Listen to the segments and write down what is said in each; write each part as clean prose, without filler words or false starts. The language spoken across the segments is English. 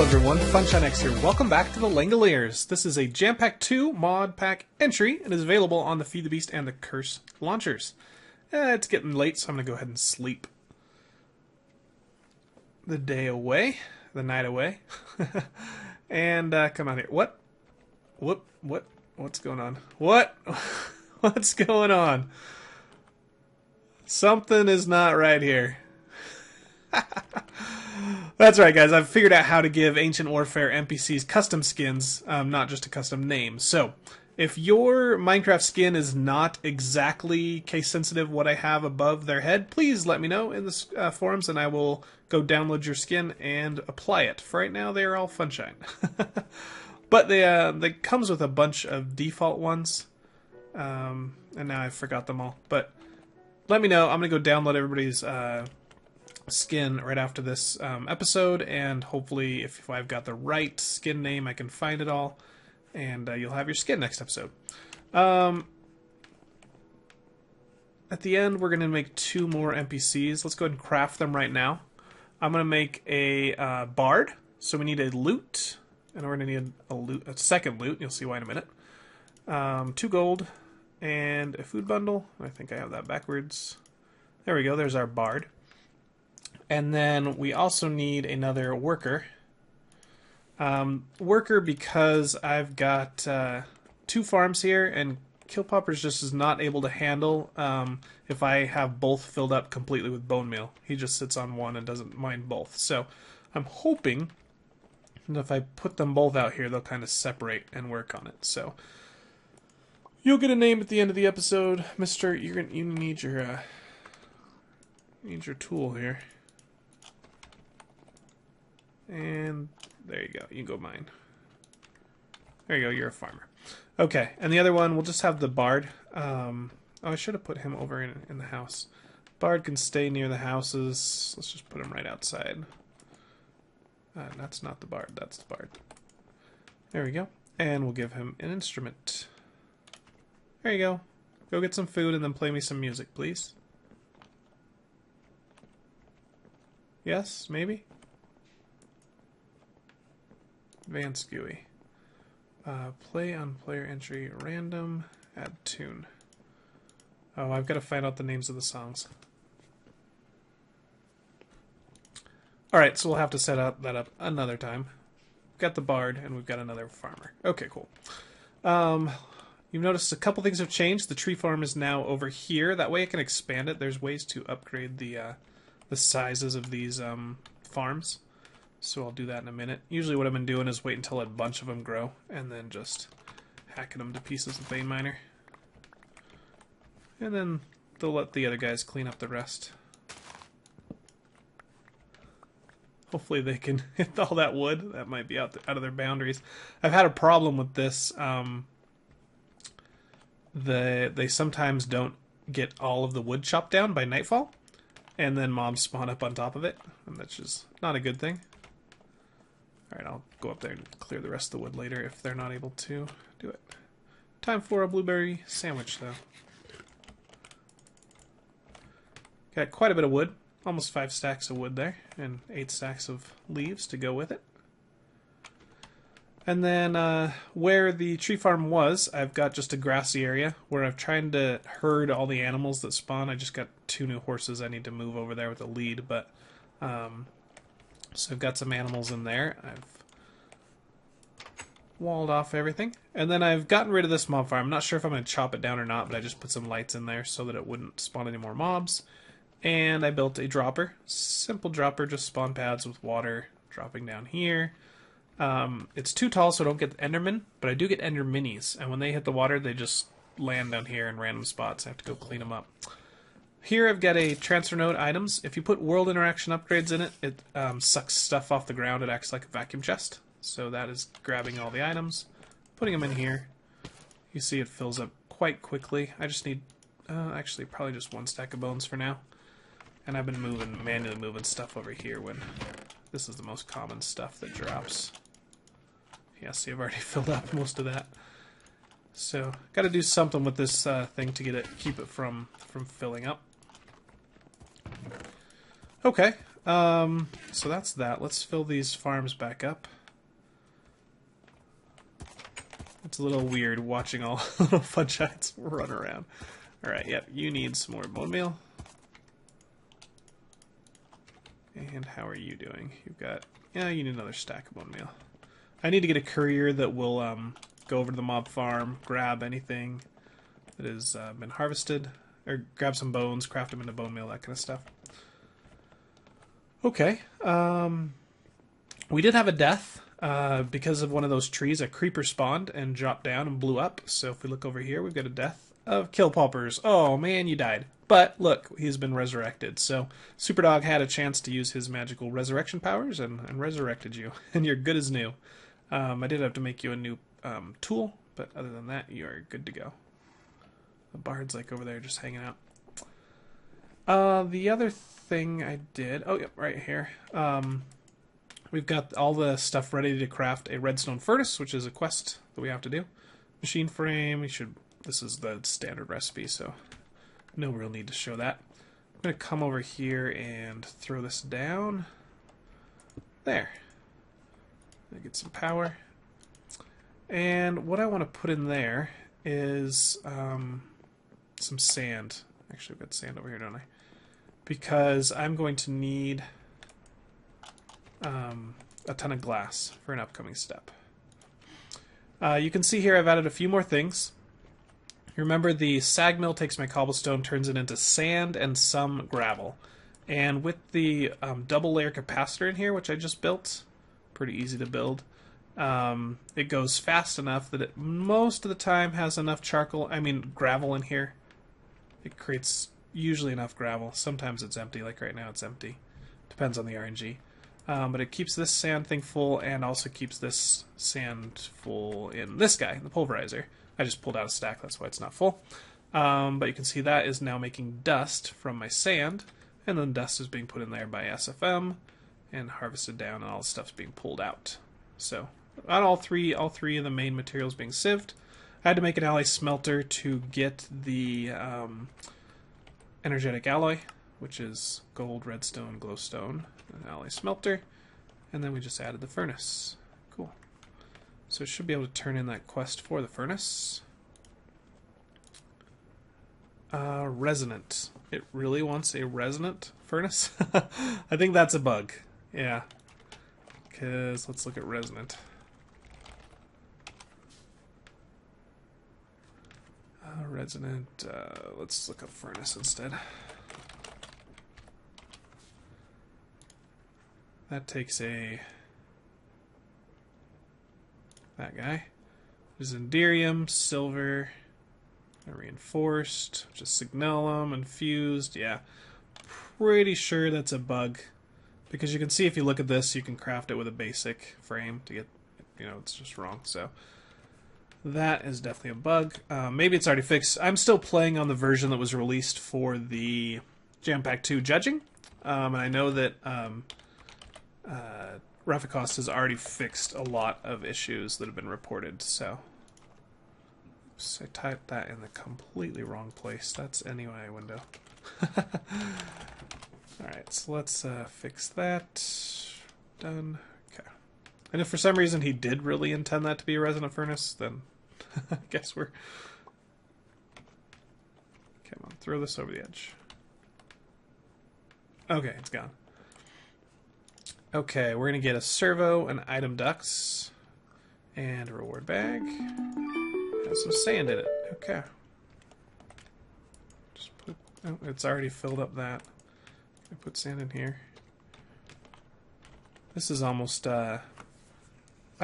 Hello everyone, FunshineX here. Welcome back to the Langoliers. This is a JamPacked II mod pack entry and is available on the Feed the Beast and the Curse launchers. It's getting late, so I'm going to go ahead and sleep the day away, the night away, and come out here. What's going on? What's going on? Something is not right here. That's right, guys. I've figured out how to give Ancient Warfare NPCs custom skins, not just a custom name. So, if your Minecraft skin is not exactly case-sensitive what I have above their head, please let me know in the forums, and I will go download your skin and apply it. For right now, they are all Funshine. But they comes with a bunch of default ones, and now I forgot them all. But let me know. I'm going to go download everybody's skin right after this episode, and hopefully if I've got the right skin name I can find it all, and you'll have your skin next episode. At the end we're going to make 2 more NPCs. Let's go ahead and craft them right now. I'm going to make a bard, so we need a loot, and we're going to need a second loot. You'll see why in a minute. 2 gold and a food bundle. I think I have that backwards. There we go, there's our bard. And then we also need another worker. Worker because I've got 2 farms here, and Killpoppers just is not able to handle if I have both filled up completely with bone meal. He just sits on one and doesn't mind both. So I'm hoping that if I put them both out here, they'll kind of separate and work on it. So you'll get a name at the end of the episode, Mister. You need your tool here. And there you go. You can go mine. There you go. You're a farmer. Okay. And the other one, we'll just have the bard. Oh, I should have put him over in the house. Bard can stay near the houses. Let's just put him right outside. That's not the bard. That's the bard. There we go. And we'll give him an instrument. There you go. Go get some food and then play me some music, please. Yes? Maybe? Advanced GUI. Play on player entry, random, add tune. Oh, I've got to find out the names of the songs. Alright, so we'll have to set that up another time. We've got the bard, and we've got another farmer. Okay, cool. You've noticed a couple things have changed. The tree farm is now over here. That way I can expand it. There's ways to upgrade the sizes of these farms. So I'll do that in a minute. Usually what I've been doing is wait until a bunch of them grow and then just hacking them to pieces with Vein Miner. And then they'll let the other guys clean up the rest. Hopefully they can hit all that wood. That might be out of their boundaries. I've had a problem with this. They sometimes don't get all of the wood chopped down by nightfall. And then mobs spawn up on top of it. And that's just not a good thing. Alright, I'll go up there and clear the rest of the wood later if they're not able to do it. Time for a blueberry sandwich, though. Got quite a bit of wood. Almost 5 stacks of wood there. And 8 stacks of leaves to go with it. And then where the tree farm was, I've got just a grassy area where I've tried to herd all the animals that spawn. I just got 2 new horses I need to move over there with a lead, but so I've got some animals in there. I've walled off everything. And then I've gotten rid of this mob farm. I'm not sure if I'm going to chop it down or not, but I just put some lights in there so that it wouldn't spawn any more mobs. And I built a dropper. Simple dropper, just spawn pads with water dropping down here. It's too tall so I don't get Endermen, but I do get Ender Minis. And when they hit the water, they just land down here in random spots. I have to go clean them up. Here I've got a transfer node items. If you put world interaction upgrades in it, it sucks stuff off the ground. It acts like a vacuum chest. So that is grabbing all the items, putting them in here. You see it fills up quite quickly. I just need, actually probably just 1 stack of bones for now. And I've been manually moving stuff over here when this is the most common stuff that drops. Yeah, see, I've already filled up most of that. So, got to do something with this thing to keep it from filling up. Okay, So that's that. Let's fill these farms back up. It's a little weird watching all little fungites run around. Alright, yep, you need some more bone meal. And how are you doing? You've got... yeah, you need another stack of bone meal. I need to get a courier that will go over to the mob farm, grab anything that has been harvested, or grab some bones, craft them into bone meal, that kind of stuff. Okay, we did have a death. Because of one of those trees, a creeper spawned and dropped down and blew up. So if we look over here, we've got a death of Kill Paupers. Oh man, you died. But look, he's been resurrected. So Superdog had a chance to use his magical resurrection powers and resurrected you. And you're good as new. I did have to make you a new tool, but other than that, you are good to go. The bard's like over there just hanging out. The other thing I did... oh, yep, right here. We've got all the stuff ready to craft a redstone furnace, which is a quest that we have to do. Machine frame, this is the standard recipe, so no real need to show that. I'm going to come over here and throw this down. There. Get some power. And what I want to put in there is some sand. Actually, I've got sand over here, don't I? Because I'm going to need... a ton of glass for an upcoming step. You can see here I've added a few more things. Remember, the sag mill takes my cobblestone, turns it into sand and some gravel. And with the double layer capacitor in here, which I just built, pretty easy to build, it goes fast enough that it most of the time has enough gravel in here. It creates usually enough gravel. Sometimes it's empty, like right now it's empty. Depends on the RNG. But it keeps this sand thing full and also keeps this sand full in this guy, the pulverizer. I just pulled out a stack, that's why it's not full. But you can see that is now making dust from my sand, and then dust is being put in there by SFM and harvested down, and all the stuff's being pulled out. So, all three of the main materials being sieved. I had to make an alloy smelter to get the energetic alloy, which is gold, redstone, glowstone, an alloy smelter, and then we just added the furnace. Cool. So it should be able to turn in that quest for the furnace. Resonant. It really wants a resonant furnace? I think that's a bug. Yeah. Because let's look at resonant. Resonant. Let's look up furnace instead. That takes that guy. There's Enderium, silver, reinforced, which is signalum, infused. Yeah, pretty sure that's a bug. Because you can see if you look at this, you can craft it with a basic frame to get, it's just wrong. So that is definitely a bug. Maybe it's already fixed. I'm still playing on the version that was released for the JamPacked II judging. And I know that Rafikos has already fixed a lot of issues that have been reported, so... Oops, I typed that in the completely wrong place. That's NUI window. Alright, so let's fix that. Done. Okay. And if for some reason he did really intend that to be a resonant furnace, then I guess we're... Come on, throw this over the edge. Okay, it's gone. Okay, we're going to get a servo, an item ducts, and a reward bag. Has some sand in it. Okay. Just put... oh, it's already filled up that. I put sand in here. This is almost... I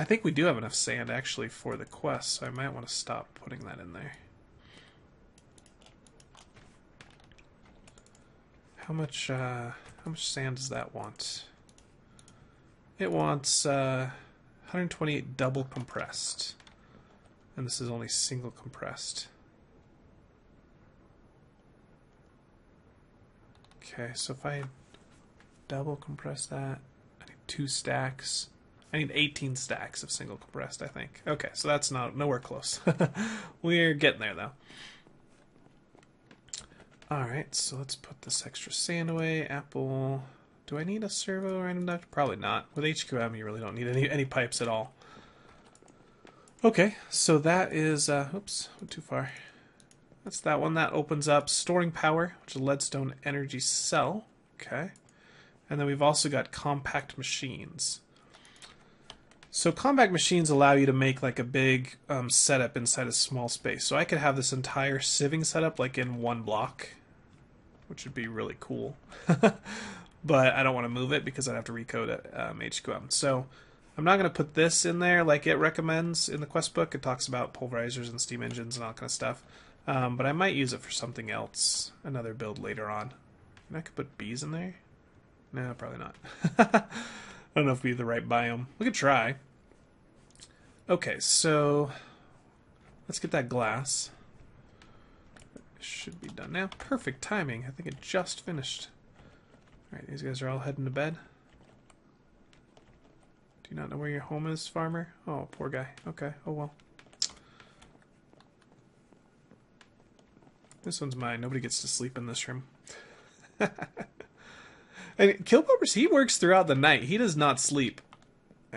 think we do have enough sand, actually, for the quest, so I might want to stop putting that in there. How much sand does that want? It wants 128 double compressed. And this is only single compressed. Okay, so if I double compress that, I need 2 stacks. I need 18 stacks of single compressed, I think. Okay, so that's nowhere close. We're getting there, though. Alright, so let's put this extra sand away. Apple, Do I need a servo random duct? Probably not. With HQM, you really don't need any pipes at all. Okay, so that is, oops, went too far. That's that one. That opens up storing power, which is a leadstone energy cell. Okay. And then we've also got compact machines. So compact machines allow you to make like a big setup inside a small space. So I could have this entire sieving setup like in one block, which would be really cool. But I don't want to move it because I'd have to recode it, HQM. So I'm not going to put this in there like it recommends in the quest book. It talks about pulverizers and steam engines and all that kind of stuff. But I might use it for something else, another build later on. And I could put bees in there? No, probably not. I don't know if it'd be the right biome. We could try. Okay, so let's get that glass. It should be done now. Perfect timing. I think it just finished. Alright, these guys are all heading to bed. Do you not know where your home is, farmer? Oh, poor guy. Okay, oh well. This one's mine. Nobody gets to sleep in this room. And Killpoppers, he works throughout the night. He does not sleep.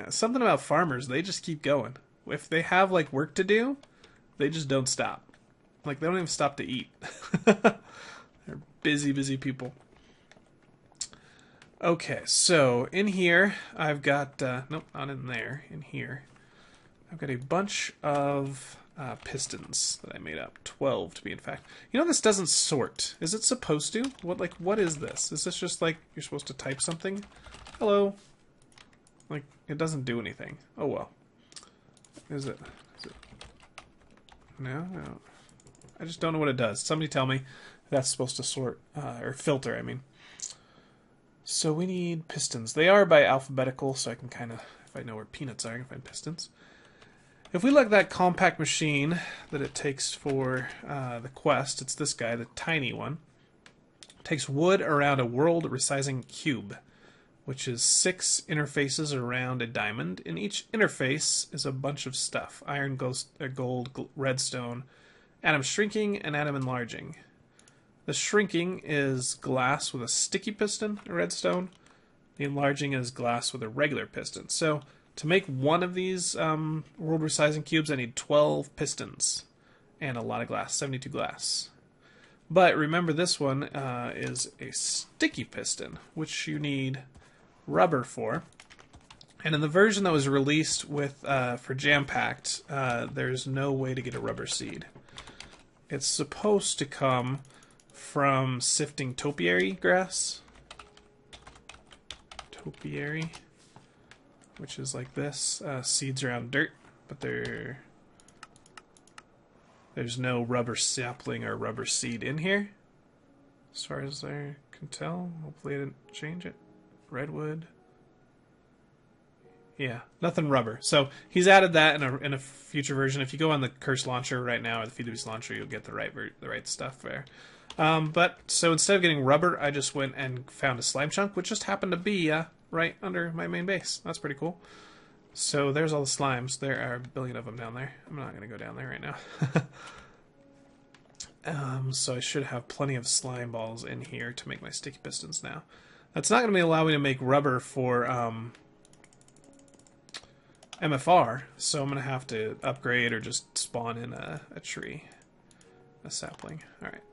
Something about farmers, they just keep going. If they have like work to do, they just don't stop. Like they don't even stop to eat. They're busy, busy people. Okay, so in here I've got nope, not in there. In here, I've got a bunch of pistons that I made up. 12 to be in fact. You know this doesn't sort. Is it supposed to? What is this? Is this just like you're supposed to type something? Hello. Like it doesn't do anything. Oh well. Is it? No. I just don't know what it does. Somebody tell me that's supposed to sort or filter, I mean. So we need pistons. They are by alphabetical, so I can kind of, if I know where peanuts are, I can find pistons. If we look at that compact machine that it takes for the quest, it's this guy, the tiny one. It takes wood around a world resizing cube, which is 6 interfaces around a diamond. In each interface is a bunch of stuff. Iron, gold, redstone, atom shrinking, and atom enlarging. The shrinking is glass with a sticky piston, a redstone. The enlarging is glass with a regular piston. So to make one of these world resizing cubes, I need 12 pistons and a lot of glass, 72 glass. But remember this one is a sticky piston, which you need rubber for. And in the version that was released with for JamPacked, there's no way to get a rubber seed. It's supposed to come from sifting topiary grass. Topiary, which is like this. Seeds around dirt, but there's no rubber sapling or rubber seed in here, as far as I can tell. Hopefully I didn't change it. Redwood. Yeah, nothing rubber. So he's added that in a future version. If you go on the Curse launcher right now, or the FeedTheBeast launcher, you'll get the right stuff there. But so instead of getting rubber, I just went and found a slime chunk, which just happened to be right under my main base. That's pretty cool. So there's all the slimes. There are a billion of them down there. I'm not going to go down there right now. So I should have plenty of slime balls in here to make my sticky pistons now. That's not going to allow me to make rubber for MFR, so I'm going to have to upgrade or just spawn in a tree, a sapling. Alright,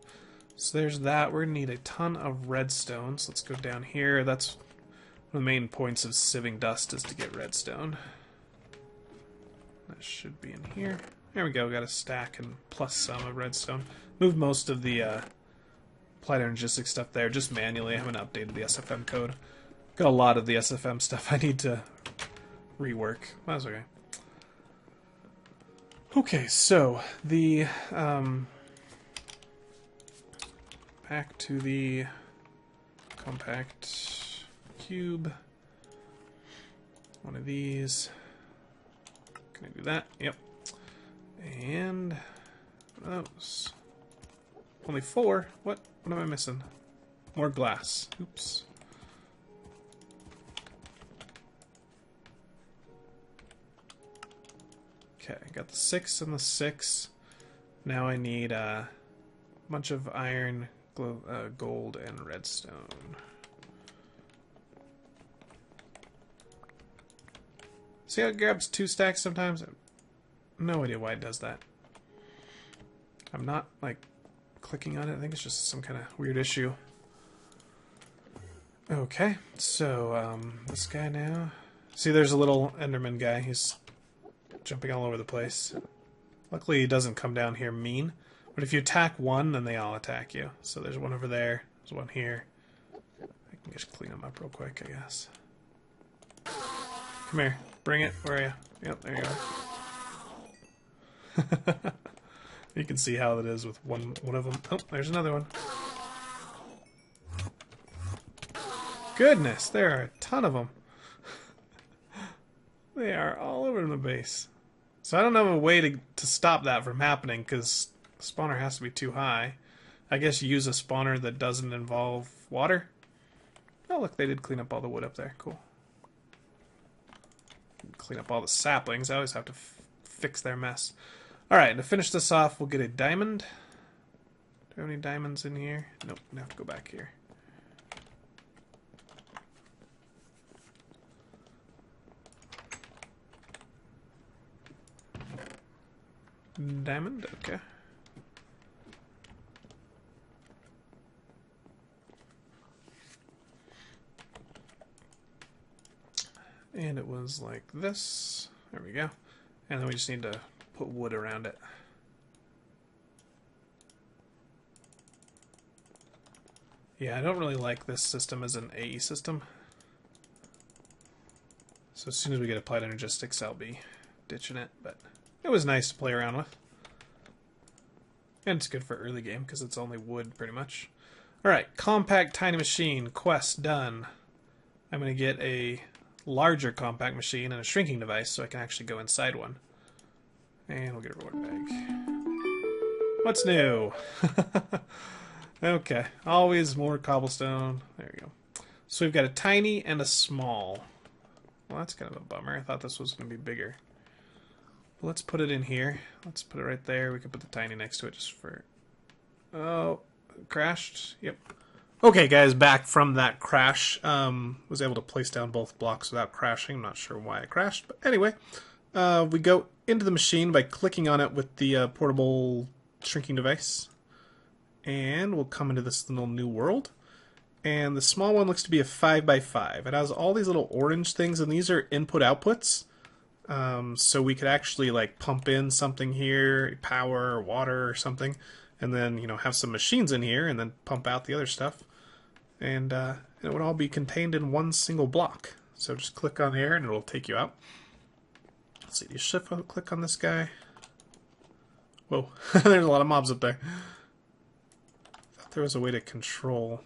so there's that. We're going to need a ton of redstone, so let's go down here. That's one of the main points of sieving dust, is to get redstone. That should be in here. There we go, got a stack and plus some of redstone. Moved most of the applied energistic stuff there, just manually. I haven't updated the SFM code. Got a lot of the SFM stuff I need to rework. That's okay. Okay, so the back to the compact cube. One of these. Can I do that? Yep. And those. Only 4? What am I missing? More glass. Oops. Okay, got the 6 and the 6. Now I need a bunch of iron, gold, and redstone. See how it grabs 2 stacks sometimes? No idea why it does that. I'm not, like, clicking on it. I think it's just some kind of weird issue. Okay, so, this guy now. See, there's a little Enderman guy. He's jumping all over the place. Luckily, he doesn't come down here mean. But if you attack one, then they all attack you. So there's one over there. There's one here. I can just clean them up real quick, I guess. Come here. Bring it. Where are you? Yep, there you go. You can see how it is with one of them. Oh, there's another one. Goodness, there are a ton of them. They are all over the base. So I don't have a way to stop that from happening because the spawner has to be too high. I guess you use a spawner that doesn't involve water. Oh, look, they did clean up all the wood up there. Cool. Clean up all the saplings. I always have to fix their mess. Alright, to finish this off, we'll get a diamond. Do we have any diamonds in here? Nope, we have to go back here. Diamond, okay. And it was like this. There we go. And then we just need to put wood around it. Yeah, I don't really like this system as an AE system. So as soon as we get applied energistics, I'll be ditching it. But it was nice to play around with. And it's good for early game because it's only wood pretty much. Alright, compact tiny machine, quest done. I'm going to get a larger compact machine and a shrinking device so I can actually go inside one. And we'll get a reward bag. What's new? Okay, always more cobblestone. There we go. So we've got a tiny and a small. Well, that's kind of a bummer. I thought this was going to be bigger. Well, let's put it in here. Let's put it right there. We can put the tiny next to it just for... Oh, it crashed. Yep. Okay, guys, back from that crash. Was able to place down both blocks without crashing. I'm not sure why it crashed, but anyway. We go into the machine by clicking on it with the portable shrinking device. And we'll come into this little new world. And the small one looks to be a 5x5. It has all these little orange things, and these are input-outputs. So we could actually like pump in something here, power or water or something, and then, you know, have some machines in here and then pump out the other stuff. And it would all be contained in one single block. So just click on here and it'll take you out. Let's see, you shift click on this guy. Whoa, there's a lot of mobs up there. I thought there was a way to control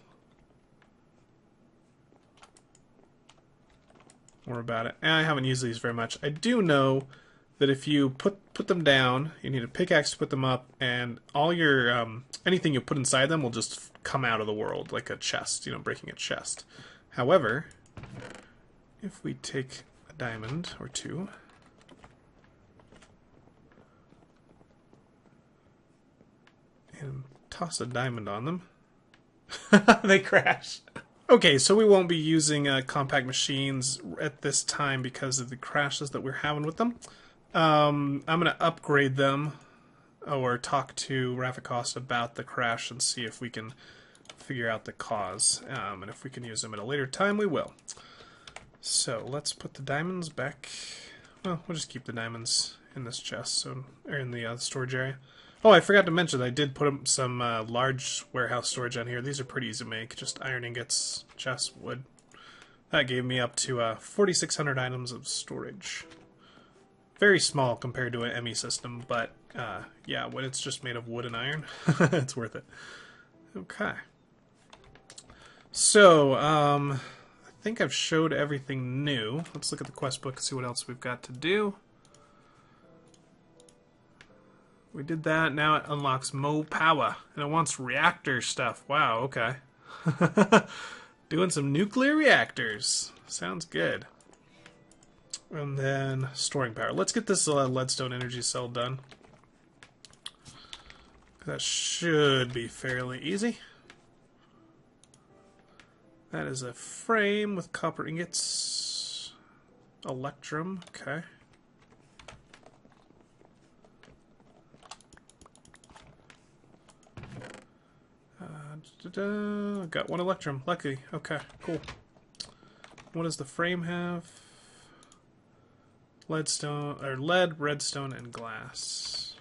more about it. I haven't used these very much. I do know that if you put them down, you need a pickaxe to put them up, and all your anything you put inside them will just come out of the world like a chest, you know, breaking a chest. However, if we take a diamond or two and toss a diamond on them, they crash. Okay, so we won't be using compact machines at this time because of the crashes that we're having with them. I'm going to upgrade them or talk to Rafikost about the crash and see if we can figure out the cause. And if we can use them at a later time, we will. So let's put the diamonds back. Well, we'll just keep the diamonds in this chest, or in the storage area. Oh, I forgot to mention, I did put some large warehouse storage on here. These are pretty easy to make, just iron ingots, chests, wood. That gave me up to 4,600 items of storage. Very small compared to an ME system, but yeah, when it's just made of wood and iron, it's worth it. Okay. So, I think I've showed everything new. Let's look at the quest book and see what else we've got to do. We did that, now it unlocks Mo Power, and it wants reactor stuff. Wow, okay. Doing some nuclear reactors. Sounds good. And then storing power. Let's get this leadstone energy cell done. That should be fairly easy. That is a frame with copper ingots. electrum. Okay. Got one electrum. Lucky. Okay, cool. What does the frame have? Leadstone, or lead, redstone, and glass.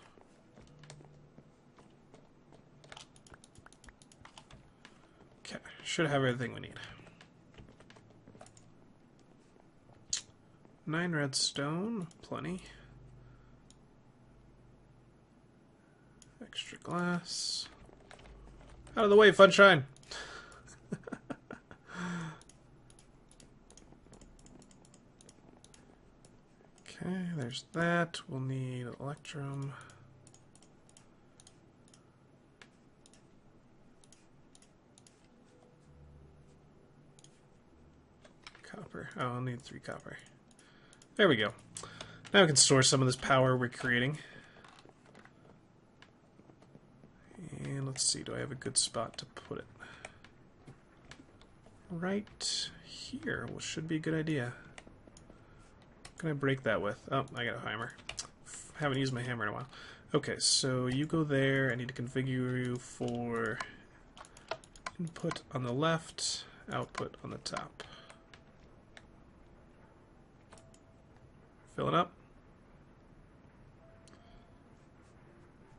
Okay, should have everything we need. 9 redstone, plenty. Extra glass. Out of the way, Funshine! Okay, there's that. We'll need electrum. Copper. Oh, I'll need 3 copper. There we go. Now we can store some of this power we're creating. And let's see, do I have a good spot to put it? Right here, which should be a good idea. What can I break that with? Oh, I got a hammer. Haven't used my hammer in a while. Okay, so you go there. I need to configure you for input on the left, output on the top. Fill it up.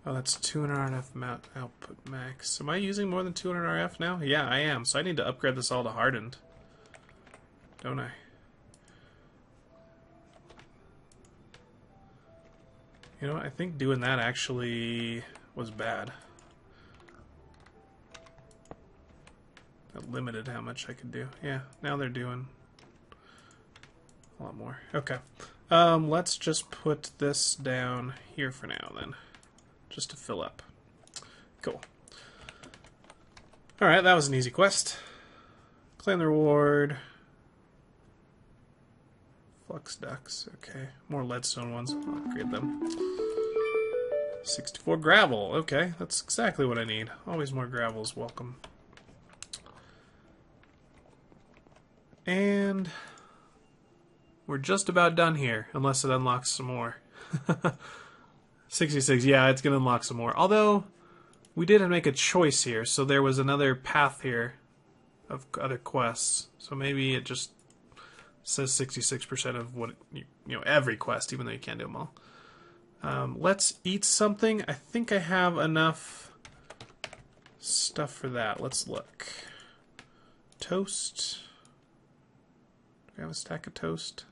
Oh, that's 200 RF output max. Am I using more than 200 RF now? Yeah, I am. So I need to upgrade this all to hardened. Don't I? You know what? I think doing that actually was bad. That limited how much I could do. Yeah, now they're doing a lot more. Okay. Let's just put this down here for now then. Just to fill up. Cool. Alright, that was an easy quest. Claim the reward. Flux ducks, okay. More leadstone ones. I'll upgrade them. 64 gravel, okay. That's exactly what I need. Always more gravel is welcome. And we're just about done here, unless it unlocks some more. 66, yeah, it's going to unlock some more. Although, we did make a choice here, so there was another path here of other quests. So maybe it just says 66% of what, you know, every quest, even though you can't do them all. Let's eat something. I think I have enough stuff for that. Let's look. Toast. Do we have a stack of toast?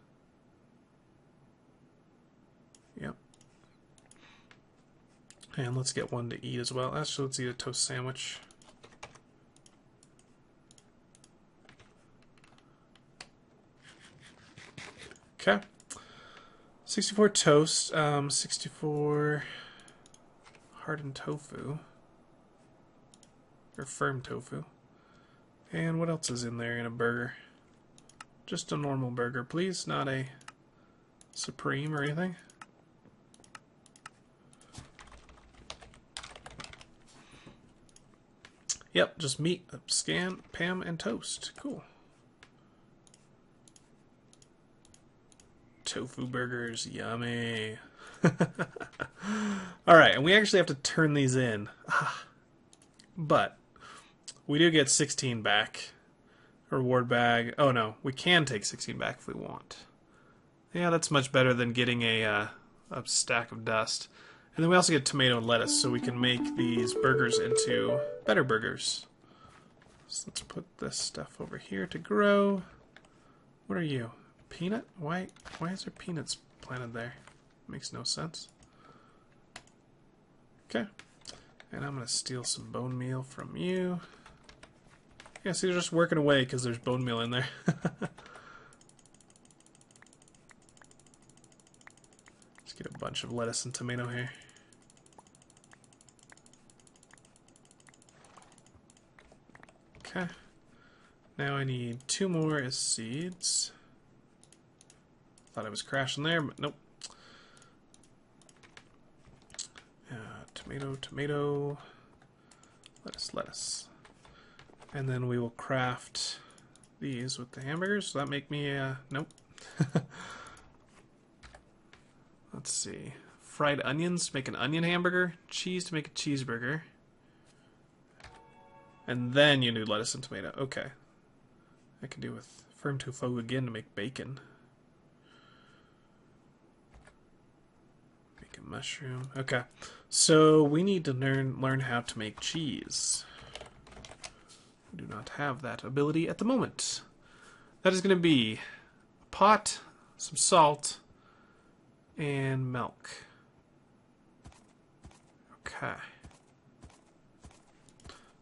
Yep. And let's get one to eat as well. Actually, let's eat a toast sandwich. Okay. 64 toast, 64 hardened tofu. Or firm tofu. And what else is in there in a burger? Just a normal burger, please, not a supreme or anything. Yep, just meat, scan, Pam, and toast. Cool. Tofu burgers, yummy. Alright, and we actually have to turn these in. But we do get 16 back. Reward bag. Oh no, we can take 16 back if we want. Yeah, that's much better than getting a stack of dust. And then we also get tomato and lettuce, so we can make these burgers into better burgers. So let's put this stuff over here to grow. What are you? Peanut? Why is there peanuts planted there? Makes no sense. Okay. And I'm going to steal some bone meal from you. Yeah, see, they're just working away because there's bone meal in there. Let's get a bunch of lettuce and tomato here. Okay. Now I need 2 more as seeds. Thought I was crashing there, but nope. Tomato, tomato, lettuce, lettuce. And then we will craft these with the hamburgers. So that make me, nope. let's see. Fried onions to make an onion hamburger. Cheese to make a cheeseburger. And then you need lettuce and tomato. Okay. I can do with firm tofu again to make bacon. Bacon mushroom. Okay. So we need to learn how to make cheese. We do not have that ability at the moment. That is going to be a pot, some salt, and milk. Okay.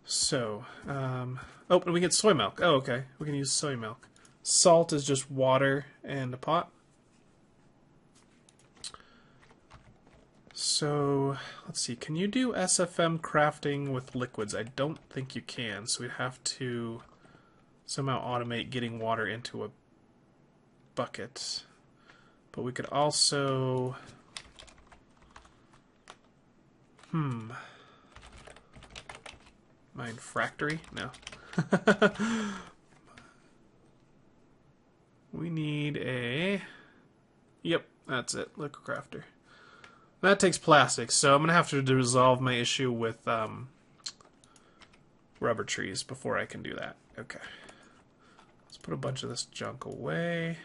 So, oh, and we get soy milk. Oh, okay. We can use soy milk. Salt is just water and a pot. So, let's see. Can you do SFM crafting with liquids? I don't think you can, so we'd have to somehow automate getting water into a bucket. But we could also... Mine factory? No. We need a... Yep, that's it. Liquid crafter. That takes plastic, so I'm going to have to resolve my issue with rubber trees before I can do that. Okay. Let's put a bunch of this junk away.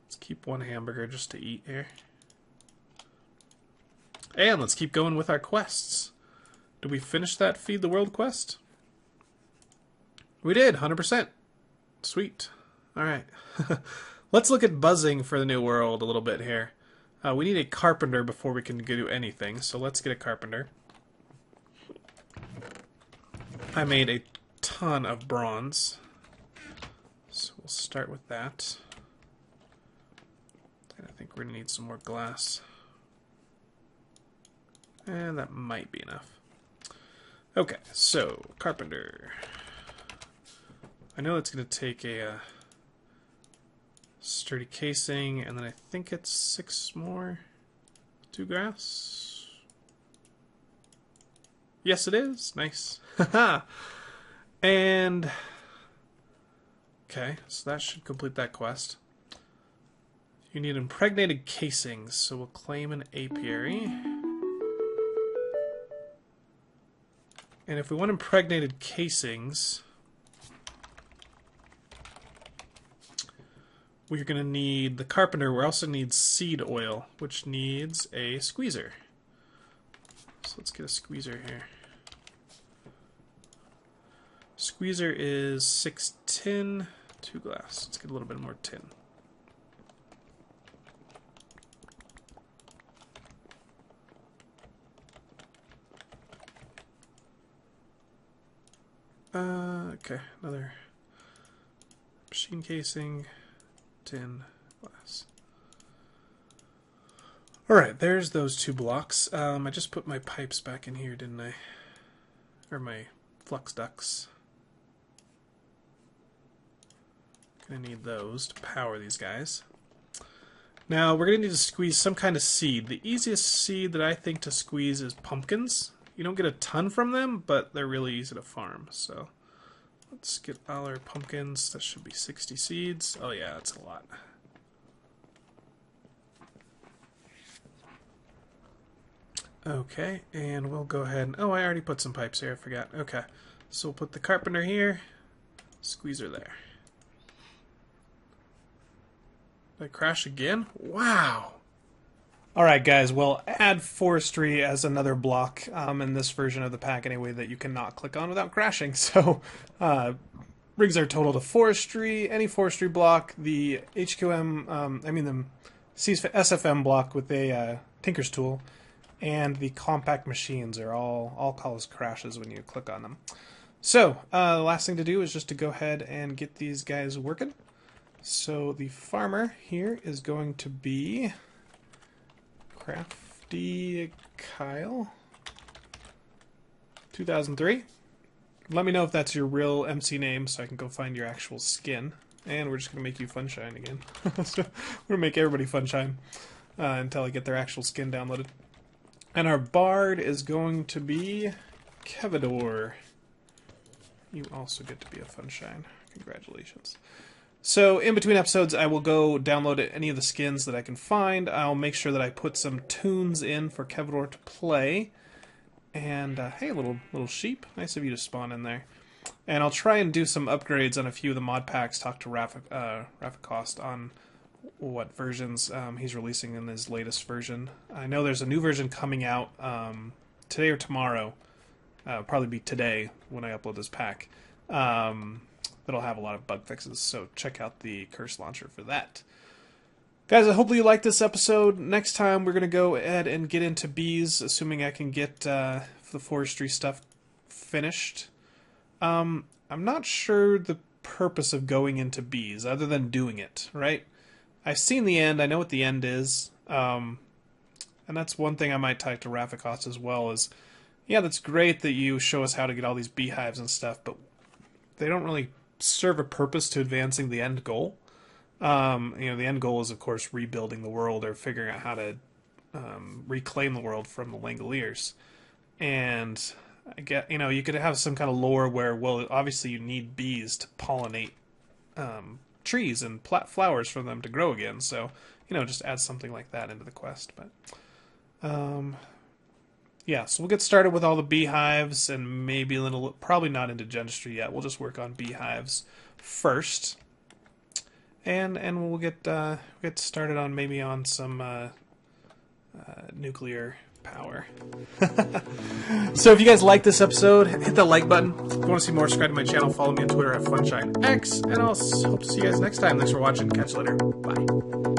Let's keep one hamburger just to eat here. And let's keep going with our quests. Did we finish that Feed the World quest? We did, 100%. Sweet. Alright. Let's look at buzzing for the new world a little bit here. We need a carpenter before we can do anything, so let's get a carpenter. I made a ton of bronze, so we'll start with that. And I think we're going to need some more glass. And that might be enough. Okay, so, carpenter. I know it's going to take a sturdy casing, and then I think it's 6 more. 2 grass. Yes, it is. Nice. And okay, so that should complete that quest. You need impregnated casings, so we'll claim an apiary. And if we want impregnated casings, we're going to need the carpenter. We also need seed oil, which needs a squeezer. So let's get a squeezer here. Squeezer is 6 tin, 2 glass. Let's get a little bit more tin. Okay, another machine casing, tin, glass. Alright, there's those 2 blocks. I just put my pipes back in here, didn't I? Or my flux ducts. Gonna need those to power these guys. Now, we're gonna need to squeeze some kind of seed. The easiest seed that I think to squeeze is pumpkins. You don't get a ton from them, but they're really easy to farm, so... Let's get all our pumpkins. That should be 60 seeds. Oh yeah, that's a lot. Okay, and we'll go ahead and... Oh, I already put some pipes here, I forgot. Okay, so we'll put the carpenter here, squeezer there. Did I crash again? Wow! Alright guys, we'll add forestry as another block in this version of the pack anyway that you cannot click on without crashing. So, brings our total to forestry, any forestry block, the HQM, the SFM block with a Tinker's tool, and the compact machines are all cause crashes when you click on them. So, the last thing to do is just to go ahead and get these guys working. So the farmer here is going to be... Crafty Kyle 2003. Let me know if that's your real MC name so I can go find your actual skin. And we're just going to make you Funshine again. So we're going to make everybody Funshine until I get their actual skin downloaded. And our bard is going to be Kevador. You also get to be a Funshine. Congratulations. So in between episodes, I will go download any of the skins that I can find. I'll make sure that I put some tunes in for Kevador to play. And hey, little sheep, nice of you to spawn in there. And I'll try and do some upgrades on a few of the mod packs. Talk to Rafikost on what versions he's releasing in his latest version. I know there's a new version coming out today or tomorrow. Probably be today when I upload this pack. That'll have a lot of bug fixes, so check out the Curse Launcher for that. Guys, hopefully you liked this episode. Next time we're going to go ahead and get into bees, assuming I can get the forestry stuff finished. I'm not sure the purpose of going into bees, other than doing it, right? I've seen the end, I know what the end is, and that's one thing I might talk to Rafikost as well, is, yeah, that's great that you show us how to get all these beehives and stuff, but they don't really serve a purpose to advancing the end goal. The end goal is, of course, rebuilding the world or figuring out how to reclaim the world from the Langoliers. And I get, you could have some kind of lore where, well, obviously you need bees to pollinate trees and flowers for them to grow again. So, just add something like that into the quest. But yeah, so we'll get started with all the beehives and maybe probably not into dentistry yet. We'll just work on beehives first, and we'll get started on maybe on some nuclear power. So if you guys like this episode, hit the like button. If you want to see more, subscribe to my channel. Follow me on Twitter at FunshineX, and I'll hope to see you guys next time. Thanks for watching. Catch you later. Bye.